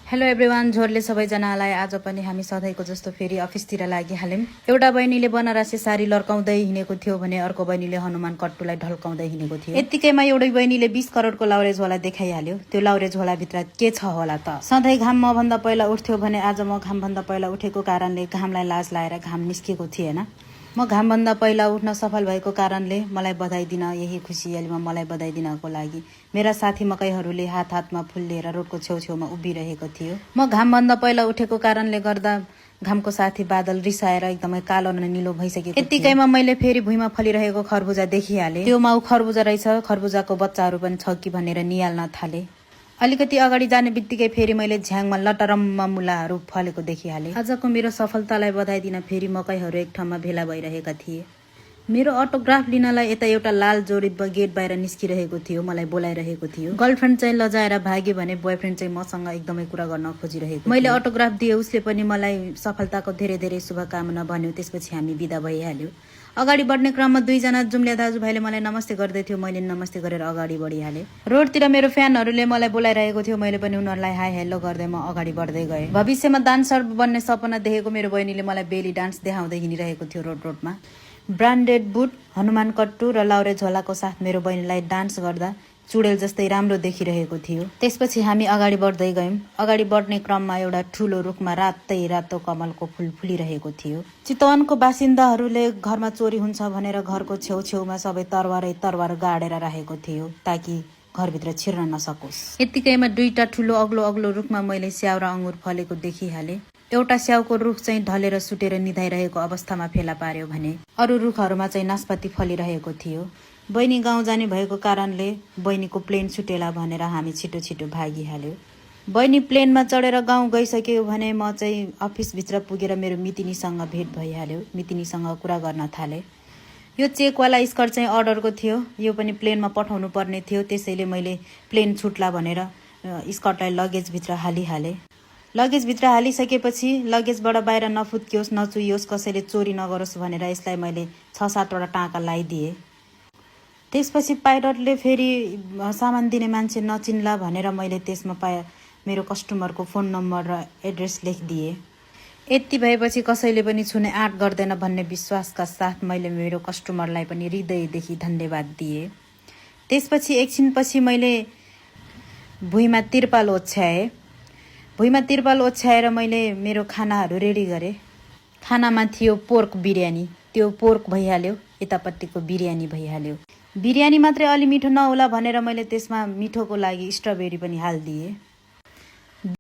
Hello everyone, झोरले सबैजनालाई आज पनि हामी सधैँको जस्तो फेरि अफिसतिर लागिहाल्यौँ। एउटा बहिनीले बनारसी साडी लर्काउँदै हिँडेको थियो भने अर्को बहिनीले हनुमान कट्टुलाई ढल्काउँदै हिँडेको थियो। यत्तिकैमा एउटै बहिनीले 20 करोडको लाउरे झोला देखाइहाल्यो। त्यो लाउरे झोलाभित्र के छ होला त? सधैँ घाम मभन्दा पहिला उठ्थ्यो भने आज म घामभन्दा पहिला उठेको कारणले घामलाई लाज लाएर घाम निस्केको थिएन। म घामभन्दा पहिला उठ्न सफल भएको कारणले मलाई बधाई दिन, यही खुसियालीमा मलाई बधाई दिनको लागि मेरा साथी मकैहरूले हात हातमा फुल लिएर रोडको छेउछेउमा उभिरहेको थियो। म घामभन्दा पहिला उठेको कारणले गर्दा घामको साथी बादल रिसाएर एकदमै कालो र निलो भइसकेको। यत्तिकैमा मैले फेरि भुइँमा फलिरहेको खरबुजा देखिहालेँ। त्यो माउ खरबुजा रहेछ। खरबुजाको बच्चाहरू पनि छ कि भनेर निहाल्न थाले। अलिकति अगाडि जाने बित्तिकै फेरि मैले झ्याङमा लटरम्म मुलाहरू फलेको देखिहालेँ। आजको मेरो सफलतालाई बधाई दिन फेरि मकैहरू एक ठाउँमा भेला भइरहेका थिए। मेरो अटोग्राफ लिनलाई यता एउटा लाल जोडी गेट बाहिर निस्किरहेको थियो, मलाई बोलाइरहेको थियो। गर्लफ्रेन्ड चाहिँ लजाएर भाग्यो भने बोयफ्रेन्ड चाहिँ मसँग एकदमै कुरा गर्न खोजिरहेको। मैले अटोग्राफ दिए, उसले पनि मलाई सफलताको धेरै धेरै शुभकामना भन्यो। त्यसपछि हामी बिदा भइहाल्यो। अगाडि बढ्ने क्रममा दुईजना जुम्ल्या दाजुभाइले मलाई नमस्ते गर्दै थियो। मैले नमस्ते गरेर अगाडि बढिहालेँ। रोडतिर मेरो फ्यानहरूले मलाई बोलाइरहेको थियो। मैले पनि उनीहरूलाई हाई हेलो गर्दै म अगाडि बढ्दै गएँ। भविष्यमा डान्सर बन्ने सपना देखेको मेरो बहिनीले मलाई बेली डान्स देखाउँदै हिँडिरहेको थियो रोडमा। ब्रान्डेड बुट, हनुमान कट्टु र लाउरे झोलाको साथ मेरो बहिनीलाई डान्स गर्दा चुडेल जस्तै राम्रो देखिरहेको थियो। त्यसपछि हामी अगाडि बढ्दै गयौँ। अगाडि बढ्ने क्रममा एउटा ठुलो रुखमा रातै रातो कमलको फुल फुलिरहेको थियो। चितवनको बासिन्दाहरूले घरमा चोरी हुन्छ भनेर घरको छेउछेउमा सबै तरवार गाडेर राखेको थियो ताकि घरभित्र छिर्न नसकोस्। यत्तिकैमा दुईटा ठुलो अग्लो रुखमा मैले स्याउ र अङ्गुर फलेको देखिहालेँ। एउटा स्याउको रुख चाहिँ ढलेर सुटेर निधाइरहेको अवस्थामा फेला पार्यो भने अरू रुखहरूमा चाहिँ नास्पाती फलिरहेको थियो। बहिनी गाउँ जाने भएको कारणले बहिनीको प्लेन छुटेला भनेर हामी छिटो छिटो भागिहाल्यो। बहिनी प्लेनमा चढेर गाउँ गइसक्यो भने म चाहिँ अफिसभित्र पुगेर मेरो मितिनीसँग भेट भइहाल्यो। मितिनीसँग कुरा गर्न थालेँ। यो चेकवाला स्कर्ट चाहिँ अर्डरको थियो, यो पनि प्लेनमा पठाउनु पर्ने थियो। त्यसैले मैले प्लेन छुट्ला भनेर स्कर्टलाई लगेजभित्र हालिहालेँ। लगेजभित्र हालिसकेपछि लगेजबाट बाहिर नफुत्कियोस्, नचुइयोस्, कसैले चोरी नगरोस् भनेर यसलाई मैले 6-7वटा टाँका लगाइदिएँ। त्यसपछि पाइलटले फेरि सामान दिने मान्छे नचिन्ला भनेर मैले त्यसमा मेरो कस्टमरको फोन नम्बर र एड्रेस लेखिदिएँ। यति भएपछि कसैले पनि छुने आँट गर्दैन भन्ने विश्वासका साथ मैले मेरो कस्टमरलाई पनि हृदयदेखि धन्यवाद दिएँ। त्यसपछि एकछिनपछि मैले भुइँमा तिरपाल ओछ्याएँ। भुइँमा तिरपाल ओछ्याएर मैले मेरो खानाहरू रेडी गरेँ। खानामा थियो पोर्क बिरयानी। त्यो पोर्क भइहाल्यो, यतापट्टिको बिरयानी भइहाल्यो। बिरयानी मात्रै अलि मिठो नहोला भनेर मैले त्यसमा मिठोको लागि स्ट्रबेरी पनि हालिदिएँ।